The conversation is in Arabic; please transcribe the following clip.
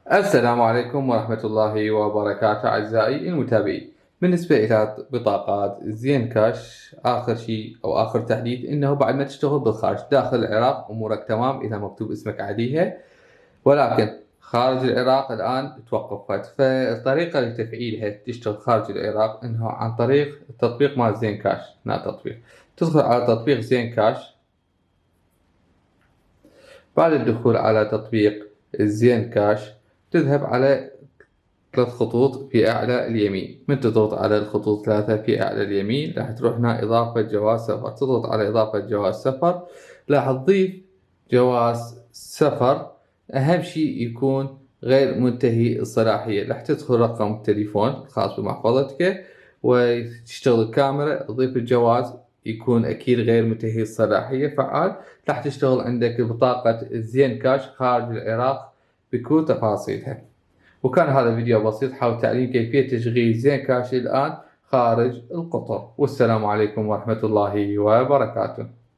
السلام عليكم ورحمة الله وبركاته أعزائي المتابعين. بالنسبة إلى بطاقات زين كاش، آخر شيء أو آخر تحديث إنه بعد ما تشتغل بالخارج داخل العراق أمورك تمام إذا مكتوب اسمك عليها، ولكن خارج العراق الآن توقفت. فالطريقة لتفعيلها تشتغل خارج العراق إنه عن طريق التطبيق مال زين كاش. هنا تطبيق، تدخل على تطبيق زين كاش. بعد الدخول على تطبيق زين كاش تذهب على 3 خطوط في أعلى اليمين. من تضغط على الخطوط 3 في أعلى اليمين راح تروح هنا إضافة جواز سفر، تضغط على إضافة جواز سفر. راح تضيف جواز سفر، أهم شيء يكون غير منتهي الصلاحية. راح تدخل رقم التليفون الخاص بمحفظتك وتشتغل الكاميرا، تضيف الجواز يكون أكيد غير منتهي الصلاحية فعال. راح تشتغل عندك بطاقة زين كاش خارج العراق بكل تفاصيلها. وكان هذا فيديو بسيط حول تعليم كيفية تشغيل زين كاش الآن خارج القطر، والسلام عليكم ورحمة الله وبركاته.